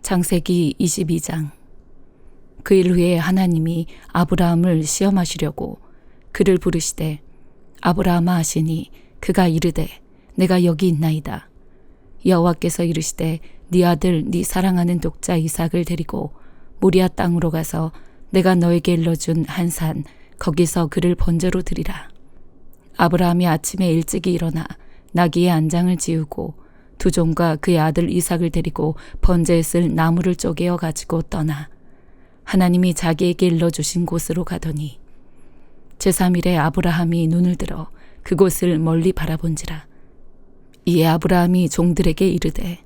창세기 22장. 그 일 후에 하나님이 아브라함을 시험하시려고 그를 부르시되 아브라함아 하시니 그가 이르되 내가 여기 있나이다. 여호와께서 이르시되 네 아들 네 사랑하는 독자 이삭을 데리고 모리아 땅으로 가서 내가 너에게 일러준 한 산 거기서 그를 번제로 드리라. 아브라함이 아침에 일찍이 일어나 나귀의 안장을 지우고 두 종과 그의 아들 이삭을 데리고 번제에 쓸 나무를 쪼개어 가지고 떠나 하나님이 자기에게 일러주신 곳으로 가더니 제3일에 아브라함이 눈을 들어 그곳을 멀리 바라본지라. 이에 아브라함이 종들에게 이르되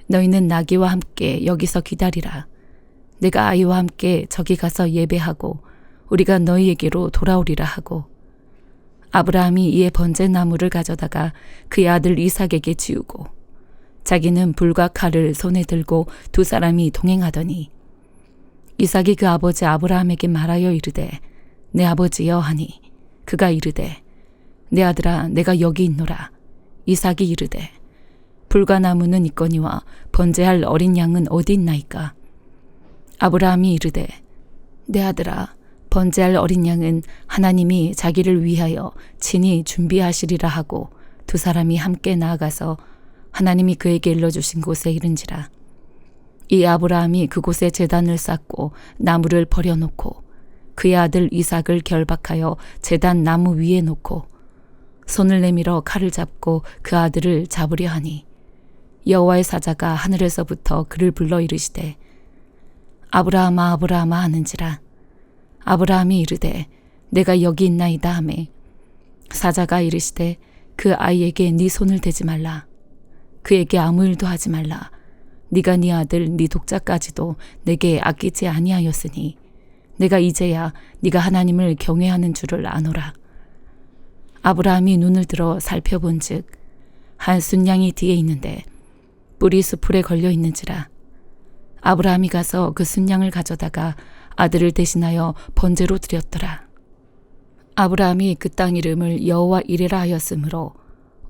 너희는 나귀와 함께 여기서 기다리라. 내가 아이와 함께 저기 가서 예배하고 우리가 너희에게로 돌아오리라 하고 아브라함이 이에 번제 나무를 가져다가 그의 아들 이삭에게 지우고 자기는 불과 칼을 손에 들고 두 사람이 동행하더니 이삭이 그 아버지 아브라함에게 말하여 이르되 내 아버지여 하니 그가 이르되 내 아들아 내가 여기 있노라. 이삭이 이르되 불과 나무는 있거니와 번제할 어린 양은 어디 있나이까. 아브라함이 이르되 내 아들아 번제할 어린 양은 하나님이 자기를 위하여 친히 준비하시리라 하고 두 사람이 함께 나아가서 하나님이 그에게 일러주신 곳에 이른지라. 이 아브라함이 그곳에 제단을 쌓고 나무를 버려놓고 그의 아들 이삭을 결박하여 제단 나무 위에 놓고 손을 내밀어 칼을 잡고 그 아들을 잡으려 하니 여호와의 사자가 하늘에서부터 그를 불러 이르시되 아브라함아 아브라함아 하는지라. 아브라함이 이르되 내가 여기 있나이다 하매 사자가 이르시되 그 아이에게 네 손을 대지 말라. 그에게 아무 일도 하지 말라. 네가 네 아들 네 독자까지도 내게 아끼지 아니하였으니 내가 이제야 네가 하나님을 경외하는 줄을 아노라. 아브라함이 눈을 들어 살펴본즉 한 순양이 뒤에 있는데 뿔이 수풀에 걸려 있는지라. 아브라함이 가서 그 순양을 가져다가 아들을 대신하여 번제로 드렸더라. 아브라함이 그 땅 이름을 여호와 이레라 하였으므로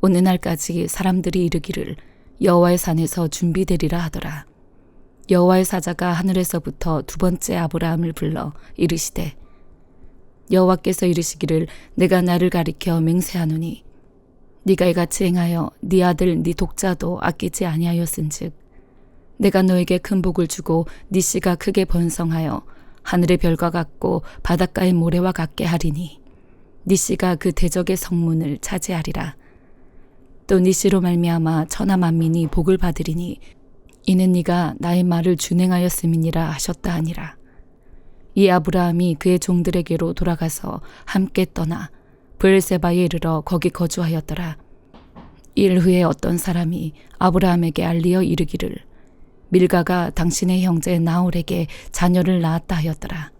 오는 날까지 사람들이 이르기를 여호와의 산에서 준비되리라 하더라. 여호와의 사자가 하늘에서부터 두 번째 아브라함을 불러 이르시되 여호와께서 이르시기를 내가 나를 가리켜 맹세하노니 네가 이같이 행하여 네 아들 네 독자도 아끼지 아니하였은즉 내가 너에게 큰 복을 주고 네 씨가 크게 번성하여 하늘의 별과 같고 바닷가의 모래와 같게 하리니 네 씨가 그 대적의 성문을 차지하리라. 또 네 씨로 말미암아 천하 만민이 복을 받으리니 이는 네가 나의 말을 준행하였음이니라 하셨다 하니라. 이 아브라함이 그의 종들에게로 돌아가서 함께 떠나 브엘세바에 이르러 거기 거주하였더라. 일 후에 어떤 사람이 아브라함에게 알리어 이르기를 밀가가 당신의 형제 나홀에게 자녀를 낳았다 하였더라.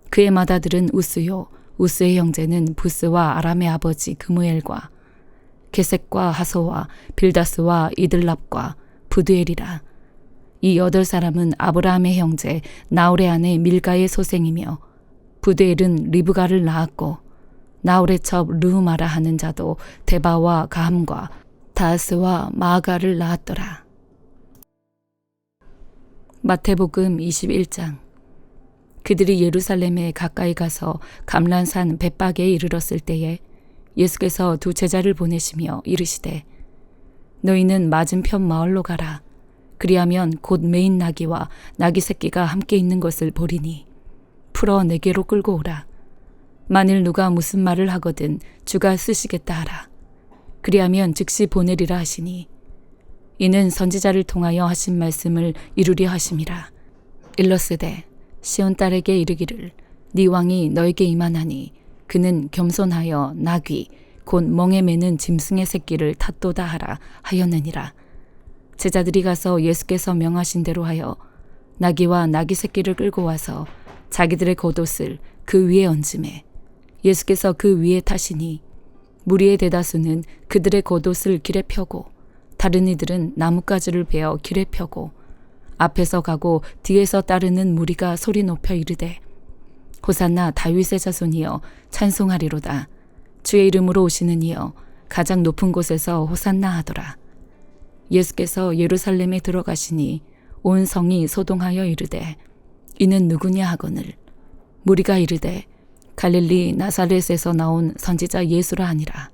그의 맏아들은 우스요 우스의 형제는 부스와 아람의 아버지 그무엘과 게색과 하소와 빌다스와 이들랍과 부드엘이라. 이 8사람은 아브라함의 형제 나홀의 아내 밀가의 소생이며 부드엘은 리브가를 낳았고 나홀의 첩 르우마라 하는 자도 데바와 가함과 다스와 마아가를 낳았더라. 마태복음 21장. 그들이 예루살렘에 가까이 가서 감란산 벳박에 이르렀을 때에 예수께서 두 제자를 보내시며 이르시되 너희는 맞은편 마을로 가라. 그리하면 곧 메인 나귀와 나귀 새끼가 함께 있는 것을 보리니 풀어 내게로 끌고 오라. 만일 누가 무슨 말을 하거든 주가 쓰시겠다 하라. 그리하면 즉시 보내리라 하시니 이는 선지자를 통하여 하신 말씀을 이루려 하심이라. 일러스되 시온 딸에게 이르기를 네 왕이 너에게 임하나니 그는 겸손하여 나귀 곧 멍에 매는 짐승의 새끼를 탓도다 하라 하였느니라. 제자들이 가서 예수께서 명하신 대로 하여 나귀와 나귀 새끼를 끌고 와서 자기들의 겉옷을 그 위에 얹음에 예수께서 그 위에 타시니 무리의 대다수는 그들의 겉옷을 길에 펴고 다른 이들은 나뭇가지를 베어 길에 펴고 앞에서 가고 뒤에서 따르는 무리가 소리 높여 이르되 호산나 다윗의 자손이여 찬송하리로다. 주의 이름으로 오시는 이여 가장 높은 곳에서 호산나 하더라. 예수께서 예루살렘에 들어가시니 온 성이 소동하여 이르되 이는 누구냐 하거늘 무리가 이르되 갈릴리 나사렛에서 나온 선지자 예수라 하니라.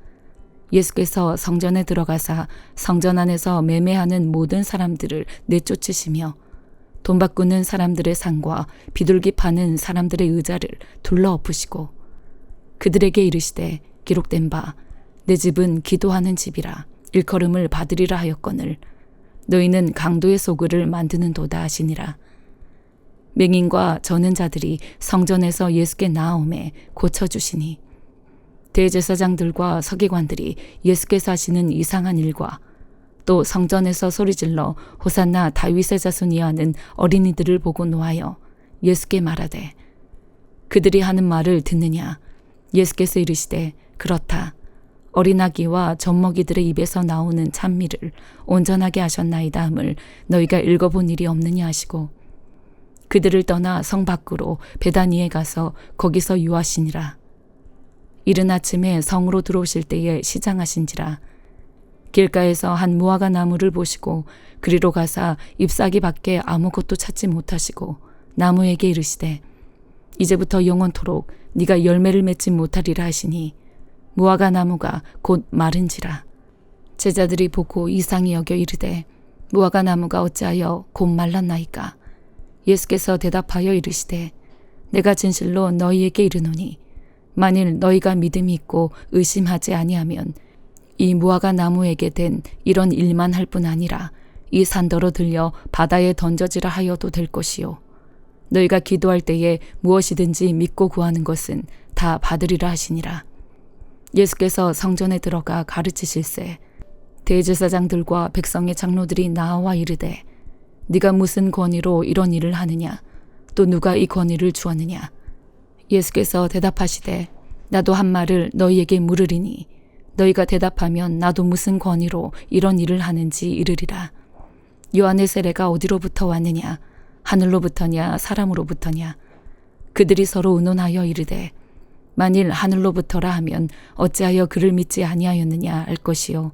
예수께서 성전에 들어가사 성전 안에서 매매하는 모든 사람들을 내쫓으시며 돈 바꾸는 사람들의 상과 비둘기 파는 사람들의 의자를 둘러 엎으시고 그들에게 이르시되 기록된 바 내 집은 기도하는 집이라 일컬음을 받으리라 하였거늘 너희는 강도의 소굴을 만드는도다 하시니라. 맹인과 저는 자들이 성전에서 예수께 나아오매 고쳐주시니 대제사장들과 서기관들이 예수께서 하시는 이상한 일과 또 성전에서 소리질러 호산나 다윗의 자손이야 하는 어린이들을 보고 노하여 예수께 말하되 그들이 하는 말을 듣느냐. 예수께서 이르시되 그렇다. 어린아기와 젖먹이들의 입에서 나오는 찬미를 온전하게 하셨나이다 함을 너희가 읽어본 일이 없느냐 하시고 그들을 떠나 성 밖으로 베다니에 가서 거기서 유하시니라. 이른 아침에 성으로 들어오실 때에 시장하신지라. 길가에서 한 무화과 나무를 보시고 그리로 가사 잎사귀 밖에 아무것도 찾지 못하시고 나무에게 이르시되 이제부터 영원토록 네가 열매를 맺지 못하리라 하시니 무화과 나무가 곧 마른지라. 제자들이 보고 이상히 여겨 이르되 무화과 나무가 어찌하여 곧 말랐나이까. 예수께서 대답하여 이르시되 내가 진실로 너희에게 이르노니 만일 너희가 믿음이 있고 의심하지 아니하면 이 무화과 나무에게 된 이런 일만 할 뿐 아니라 이 산더러 들려 바다에 던져지라 하여도 될 것이요 너희가 기도할 때에 무엇이든지 믿고 구하는 것은 다 받으리라 하시니라. 예수께서 성전에 들어가 가르치실세 대제사장들과 백성의 장로들이 나와 이르되 네가 무슨 권위로 이런 일을 하느냐. 또 누가 이 권위를 주었느냐. 예수께서 대답하시되 나도 한 말을 너희에게 물으리니 너희가 대답하면 나도 무슨 권위로 이런 일을 하는지 이르리라. 요한의 세례가 어디로부터 왔느냐. 하늘로부터냐 사람으로부터냐. 그들이 서로 의논하여 이르되 만일 하늘로부터라 하면 어찌하여 그를 믿지 아니하였느냐 할 것이요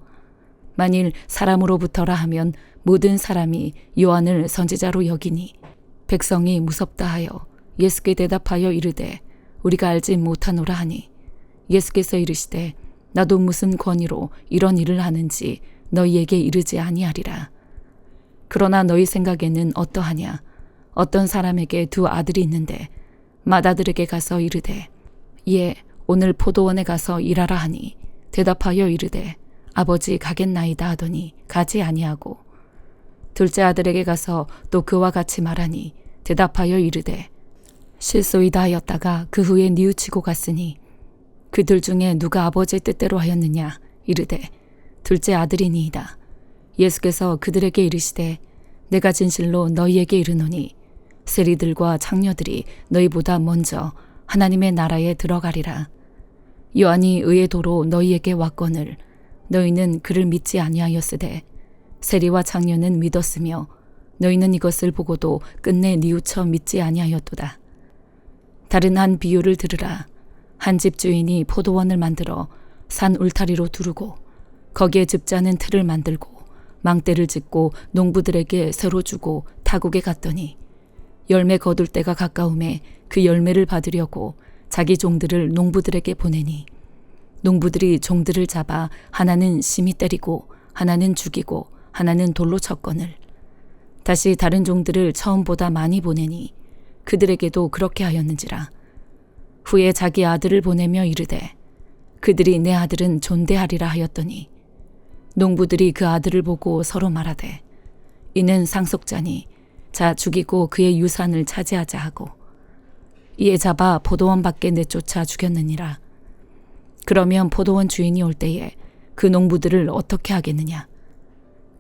만일 사람으로부터라 하면 모든 사람이 요한을 선지자로 여기니 백성이 무섭다 하여 예수께 대답하여 이르되 우리가 알지 못하노라 하니 예수께서 이르시되 나도 무슨 권위로 이런 일을 하는지 너희에게 이르지 아니하리라. 그러나 너희 생각에는 어떠하냐. 어떤 사람에게 두 아들이 있는데 맏아들에게 가서 이르되 예 오늘 포도원에 가서 일하라 하니 대답하여 이르되 아버지 가겠나이다 하더니 가지 아니하고 둘째 아들에게 가서 또 그와 같이 말하니 대답하여 이르되 실소이다 하였다가 그 후에 뉘우치고 갔으니 그들 중에 누가 아버지의 뜻대로 하였느냐. 이르되 둘째 아들이니이다. 예수께서 그들에게 이르시되 내가 진실로 너희에게 이르노니 세리들과 창녀들이 너희보다 먼저 하나님의 나라에 들어가리라. 요한이 의의 도로 너희에게 왔거늘 너희는 그를 믿지 아니하였으되 세리와 창녀는 믿었으며 너희는 이것을 보고도 끝내 뉘우쳐 믿지 아니하였도다. 다른 한 비유를 들으라. 한 집 주인이 포도원을 만들어 산 울타리로 두르고 거기에 즙자는 틀을 만들고 망대를 짓고 농부들에게 새로 주고 타국에 갔더니 열매 거둘 때가 가까움에 그 열매를 받으려고 자기 종들을 농부들에게 보내니 농부들이 종들을 잡아 하나는 심히 때리고 하나는 죽이고 하나는 돌로 쳤거늘 다시 다른 종들을 처음보다 많이 보내니 그들에게도 그렇게 하였는지라. 후에 자기 아들을 보내며 이르되 그들이 내 아들은 존대하리라 하였더니 농부들이 그 아들을 보고 서로 말하되 이는 상속자니 자 죽이고 그의 유산을 차지하자 하고 이에 잡아 포도원 밖에 내쫓아 죽였느니라. 그러면 포도원 주인이 올 때에 그 농부들을 어떻게 하겠느냐.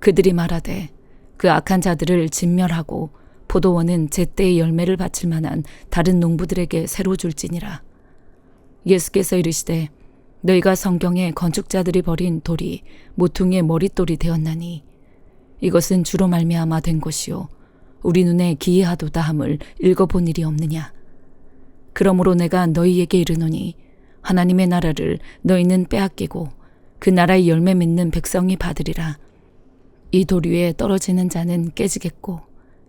그들이 말하되 그 악한 자들을 진멸하고 포도원은 제때의 열매를 바칠 만한 다른 농부들에게 새로 줄지니라. 예수께서 이르시되 너희가 성경에 건축자들이 버린 돌이 모퉁이의 머릿돌이 되었나니 이것은 주로 말미암아 된 것이요 우리 눈에 기이하도다 함을 읽어본 일이 없느냐. 그러므로 내가 너희에게 이르노니 하나님의 나라를 너희는 빼앗기고 그 나라의 열매 맺는 백성이 받으리라. 이 돌 위에 떨어지는 자는 깨지겠고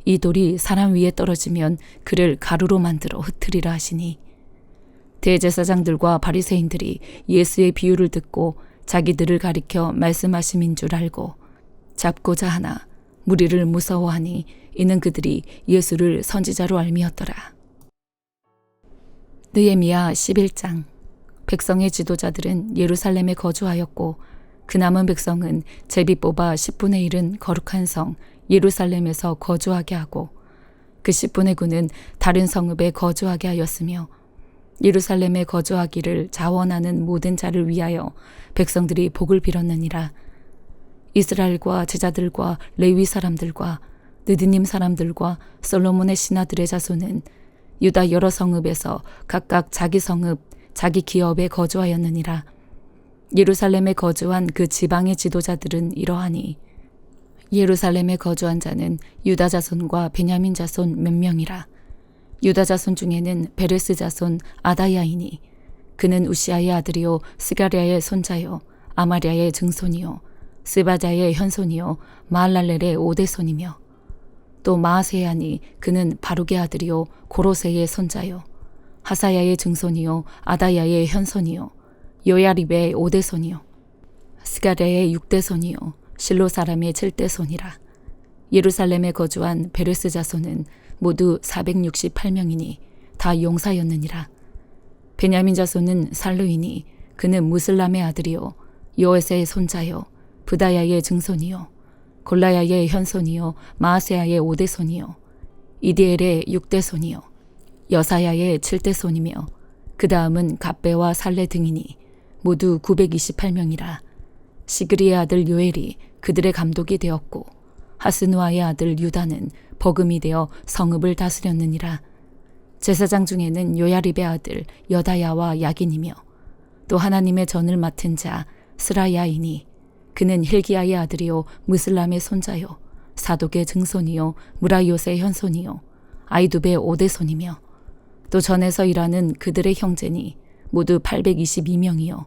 이 돌이 사람 위에 떨어지면 그를 가루로 만들어 흩트리라 하시니 대제사장들과 바리새인들이 예수의 비유를 듣고 자기들을 가리켜 말씀하심인 줄 알고 잡고자 하나 무리를 무서워하니 이는 그들이 예수를 선지자로 알미었더라. 느헤미야 11장. 백성의 지도자들은 예루살렘에 거주하였고 그 남은 백성은 제비 뽑아 10분의 1은 거룩한 성 예루살렘에서 거주하게 하고 그 10분의 9는 다른 성읍에 거주하게 하였으며 예루살렘에 거주하기를 자원하는 모든 자를 위하여 백성들이 복을 빌었느니라. 이스라엘과 제자들과 레위 사람들과 느드님 사람들과 솔로몬의 신하들의 자손은 유다 여러 성읍에서 각각 자기 성읍, 자기 기업에 거주하였느니라. 예루살렘에 거주한 그 지방의 지도자들은 이러하니 예루살렘에 거주한 자는 유다 자손과 베냐민 자손 몇 명이라. 유다 자손 중에는 베레스 자손 아다야이니 그는 우시아의 아들이요 스가랴의 손자요 아마랴의 증손이요 스바자의 현손이요 마할랄렐의 오대손이며 또 마아세야니 그는 바룩의 아들이요 고로세의 손자요 하사야의 증손이요 아다야의 현손이요 요야립의 오대손이요 스가랴의 육대손이요 실로 사람의 7대손이라. 예루살렘에 거주한 베레스 자손은 모두 468명이니 다 용사였느니라. 베냐민 자손은 살루이니 그는 무슬람의 아들이요 요에스의 손자요 부다야의 증손이요 골라야의 현손이요 마아세야의 5대손이요 이디엘의 6대손이요 여사야의 7대손이며 그 다음은 갑배와 살레 등이니 모두 928명이라. 시그리의 아들 요엘이 그들의 감독이 되었고 하스누아의 아들 유다는 버금이 되어 성읍을 다스렸느니라. 제사장 중에는 요야립의 아들 여다야와 야긴이며 또 하나님의 전을 맡은 자 스라야이니 그는 힐기야의 아들이요 무슬람의 손자요 사독의 증손이요 무라요스의 현손이요 아이두베의 5대손이며 또 전에서 일하는 그들의 형제니 모두 822명이요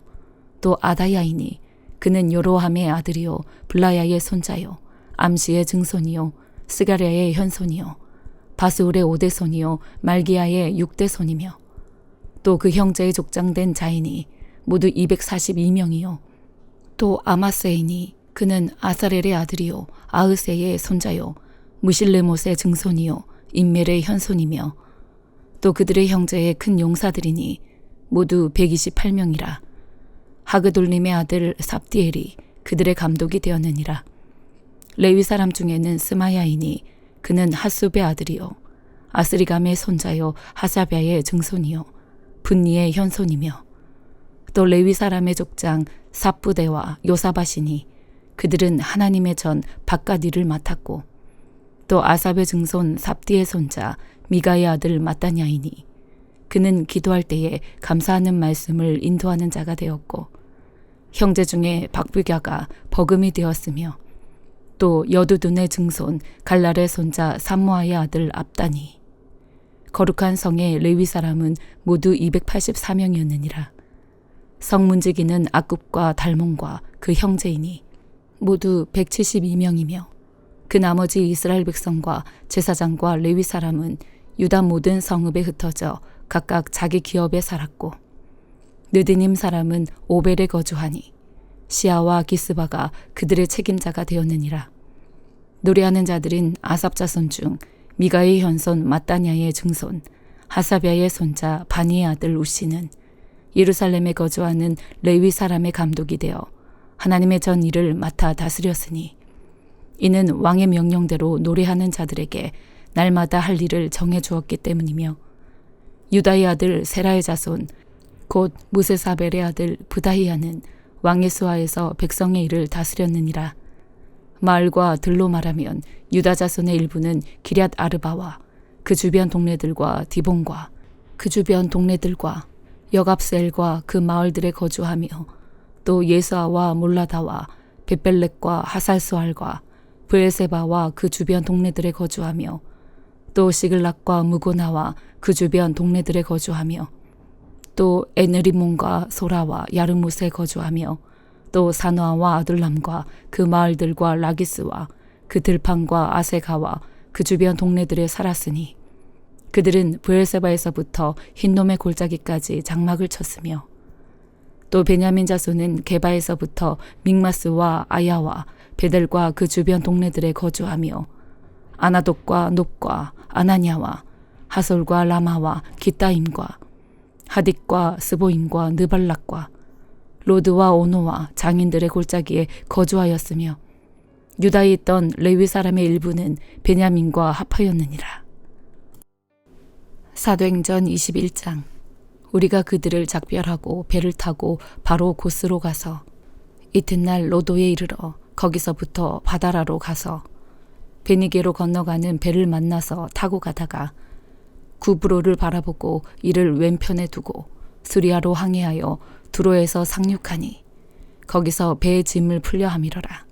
또 아다야이니 그는 요로함의 아들이요 블라야의 손자요 암시의 증손이요 스가랴의 현손이요 바스울의 5대손이요 말기야의 6대손이며 또 그 형제의 족장된 자이니 모두 242명이요 또 아마세이니 그는 아사렐의 아들이요 아으세의 손자요 무실레못의 증손이요 인멜의 현손이며 또 그들의 형제의 큰 용사들이니 모두 128명이라. 하그돌림의 아들 삽디엘이 그들의 감독이 되었느니라. 레위 사람 중에는 스마야이니 그는 하숲의 아들이요 아스리감의 손자요 하사랴의 증손이요 분니의 현손이며 또 레위 사람의 족장 삽부대와 요사바시니 그들은 하나님의 전 바깥 일을 맡았고 또 아삽의 증손 삽디의 손자 미가의 아들 마따냐이니 그는 기도할 때에 감사하는 말씀을 인도하는 자가 되었고 형제 중에 박불갸가 버금이 되었으며 또 여두둔의 증손 갈랄의 손자 삼모아의 아들 압다니 거룩한 성의 레위 사람은 모두 284명이었느니라. 성문지기는 악굽과 달몬과 그 형제이니 모두 172명이며 그 나머지 이스라엘 백성과 제사장과 레위 사람은 유다 모든 성읍에 흩어져 각각 자기 기업에 살았고 느드님 사람은 오벨에 거주하니 시아와 기스바가 그들의 책임자가 되었느니라. 노래하는 자들인 아삽 자손 중 미가의 현손 마따냐의 증손 하사랴의 손자 바니의 아들 우시는 예루살렘에 거주하는 레위 사람의 감독이 되어 하나님의 전 일을 맡아 다스렸으니 이는 왕의 명령대로 노래하는 자들에게 날마다 할 일을 정해 주었기 때문이며 유다의 아들 세라의 자손 곧 무세사벨의 아들 부다히야는 왕의 수하에서 백성의 일을 다스렸느니라. 마을과 들로 말하면 유다 자손의 일부는 기럇 아르바와 그 주변 동네들과 디본과 그 주변 동네들과 여갑셀과 그 마을들에 거주하며 또 예수아와 몰라다와 벳벨렉과 하살수알과 브엘세바와 그 주변 동네들에 거주하며 또 시글락과 무고나와 그 주변 동네들에 거주하며 또 에느리몬과 소라와 야르못에 거주하며 또 사노아와 아둘람과 그 마을들과 라기스와 그 들판과 아세가와 그 주변 동네들에 살았으니 그들은 브엘세바에서부터 흰놈의 골짜기까지 장막을 쳤으며 또 베냐민 자손은 게바에서부터 믹마스와 아야와 베델과 그 주변 동네들에 거주하며 아나돗과 놉과 아나냐와 하솔과 라마와 기타임과 하딕과 스보임과 느발락과 로드와 오노와 장인들의 골짜기에 거주하였으며 유다에 있던 레위 사람의 일부는 베냐민과 합하였느니라. 사도행전 21장. 우리가 그들을 작별하고 배를 타고 바로 고스로 가서 이튿날 로도에 이르러 거기서부터 바다라로 가서 베니게로 건너가는 배를 만나서 타고 가다가 구브로를 바라보고 이를 왼편에 두고 수리아로 항해하여 두로에서 상륙하니 거기서 배의 짐을 풀려 함이러라.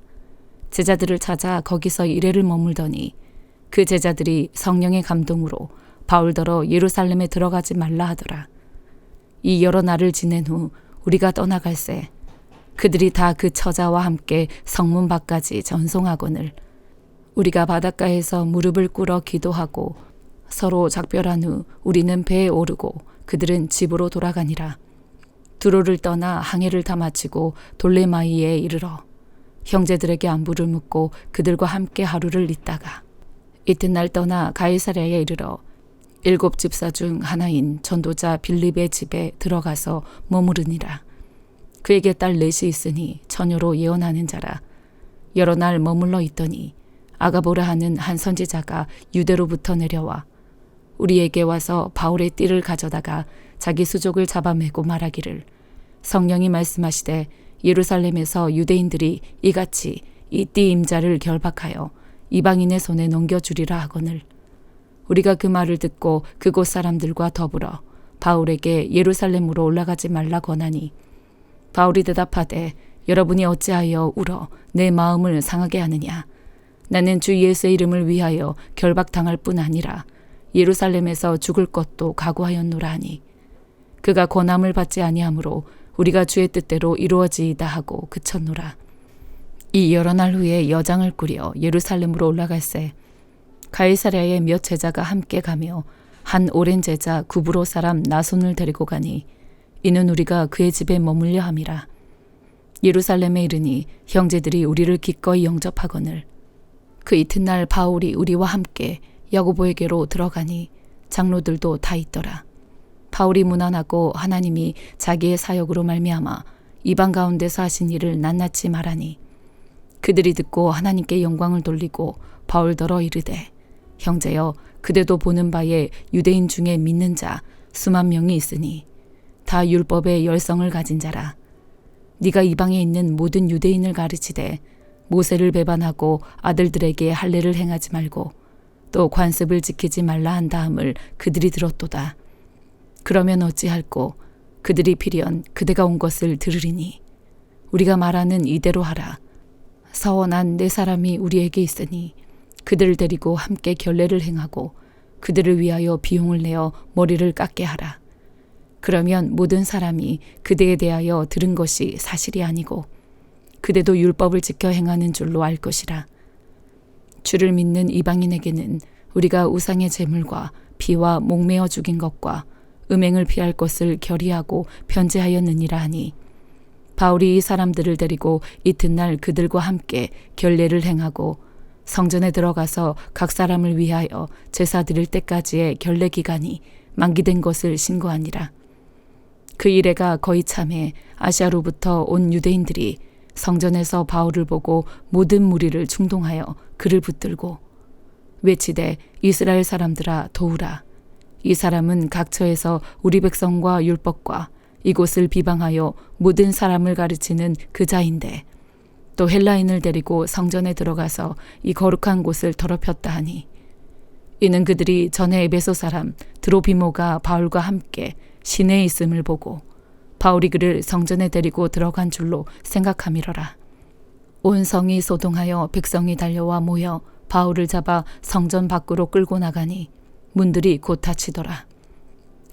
제자들을 찾아 거기서 이래를 머물더니 그 제자들이 성령의 감동으로 바울더러 예루살렘에 들어가지 말라 하더라. 이 여러 날을 지낸 후 우리가 떠나갈새 그들이 다 그 처자와 함께 성문 밖까지 전송하거늘 우리가 바닷가에서 무릎을 꿇어 기도하고 서로 작별한 후 우리는 배에 오르고 그들은 집으로 돌아가니라. 두로를 떠나 항해를 다 마치고 돌레마이에 이르러 형제들에게 안부를 묻고 그들과 함께 하루를 있다가 이튿날 떠나 가이사랴에 이르러 7 집사 중 하나인 전도자 빌립의 집에 들어가서 머무르니라. 그에게 딸 넷이 있으니 처녀로 예언하는 자라. 여러 날 머물러 있더니 아가보라 하는 한 선지자가 유대로부터 내려와 우리에게 와서 바울의 띠를 가져다가 자기 수족을 잡아매고 말하기를 성령이 말씀하시되 예루살렘에서 유대인들이 이같이 이 띠 임자를 결박하여 이방인의 손에 넘겨주리라 하거늘 우리가 그 말을 듣고 그곳 사람들과 더불어 바울에게 예루살렘으로 올라가지 말라 권하니 바울이 대답하되 여러분이 어찌하여 울어 내 마음을 상하게 하느냐. 나는 주 예수의 이름을 위하여 결박당할 뿐 아니라 예루살렘에서 죽을 것도 각오하였노라 하니 그가 권함을 받지 아니하므로 우리가 주의 뜻대로 이루어지이다 하고 그쳤노라. 이 여러 날 후에 여장을 꾸려 예루살렘으로 올라갈새 가이사랴에 몇 제자가 함께 가며 한 오랜 제자 구브로 사람 나손을 데리고 가니 이는 우리가 그의 집에 머물려 함이라. 예루살렘에 이르니 형제들이 우리를 기꺼이 영접하거늘 그 이튿날 바울이 우리와 함께 야고보에게로 들어가니 장로들도 다 있더라. 바울이 무난하고 하나님이 자기의 사역으로 말미암아 이방 가운데서 하신 일을 낱낱이 말하니 그들이 듣고 하나님께 영광을 돌리고 바울더러 이르되 형제여 그대도 보는 바에 유대인 중에 믿는 자 수만 명이 있으니 다 율법의 열성을 가진 자라. 네가 이방에 있는 모든 유대인을 가르치되 모세를 배반하고 아들들에게 할례를 행하지 말고 또 관습을 지키지 말라 한 다음을 그들이 들었도다. 그러면 어찌할꼬 그들이 필연 그대가 온 것을 들으리니 우리가 말하는 이대로 하라. 서원한 네 사람이 우리에게 있으니 그들을 데리고 함께 결례를 행하고 그들을 위하여 비용을 내어 머리를 깎게 하라. 그러면 모든 사람이 그대에 대하여 들은 것이 사실이 아니고 그대도 율법을 지켜 행하는 줄로 알 것이라. 주를 믿는 이방인에게는 우리가 우상의 제물과 피와 목매어 죽인 것과 음행을 피할 것을 결의하고 편지하였느니라 하니 바울이 이 사람들을 데리고 이튿날 그들과 함께 결례를 행하고 성전에 들어가서 각 사람을 위하여 제사 드릴 때까지의 결례 기간이 만기된 것을 신고하니라. 그 이래가 거의 참에 아시아로부터 온 유대인들이 성전에서 바울을 보고 모든 무리를 충동하여 그를 붙들고 외치되 이스라엘 사람들아 도우라. 이 사람은 각처에서 우리 백성과 율법과 이곳을 비방하여 모든 사람을 가르치는 그 자인데 또 헬라인을 데리고 성전에 들어가서 이 거룩한 곳을 더럽혔다 하니 이는 그들이 전에 에베소 사람 드로비모가 바울과 함께 시내에 있음을 보고 바울이 그를 성전에 데리고 들어간 줄로 생각함이러라. 온 성이 소동하여 백성이 달려와 모여 바울을 잡아 성전 밖으로 끌고 나가니 문들이 곧 닫히더라.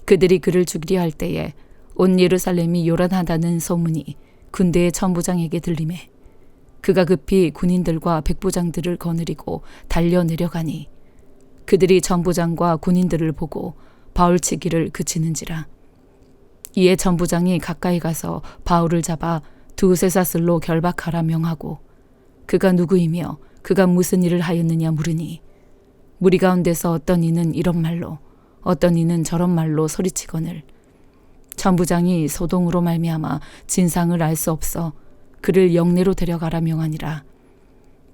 그들이 그를 죽이려 할 때에 온 예루살렘이 요란하다는 소문이 군대의 천부장에게 들리매 그가 급히 군인들과 백부장들을 거느리고 달려 내려가니 그들이 전부장과 군인들을 보고 바울 치기를 그치는지라. 이에 전부장이 가까이 가서 바울을 잡아 두 쇠사슬로 결박하라 명하고 그가 누구이며 그가 무슨 일을 하였느냐 물으니 무리 가운데서 어떤 이는 이런 말로 어떤 이는 저런 말로 소리치거늘 전부장이 소동으로 말미암아 진상을 알 수 없어 그를 영내로 데려가라 명하니라.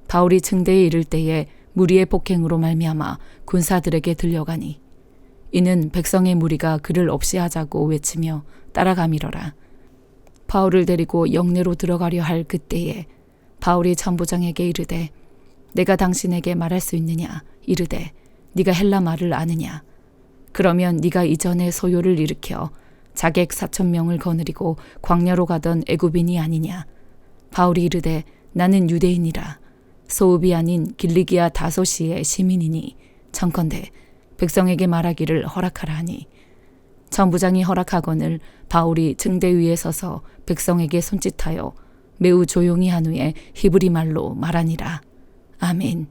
바울이 층대에 이를 때에 무리의 폭행으로 말미암아 군사들에게 들려가니 이는 백성의 무리가 그를 없이 하자고 외치며 따라가미러라. 바울을 데리고 영내로 들어가려 할 그때에 바울이 전부장에게 이르되 내가 당신에게 말할 수 있느냐 이르되 네가 헬라 말을 아느냐 그러면 네가 이전에 소요를 일으켜 자객 4,000명을 거느리고 광야로 가던 애굽인이 아니냐. 바울이 이르되 나는 유대인이라 소읍이 아닌 길리기아 다소시의 시민이니 청컨대 백성에게 말하기를 허락하라 하니 전부장이 허락하거늘 바울이 층대 위에 서서 백성에게 손짓하여 매우 조용히 한 후에 히브리 말로 말하니라. 아멘.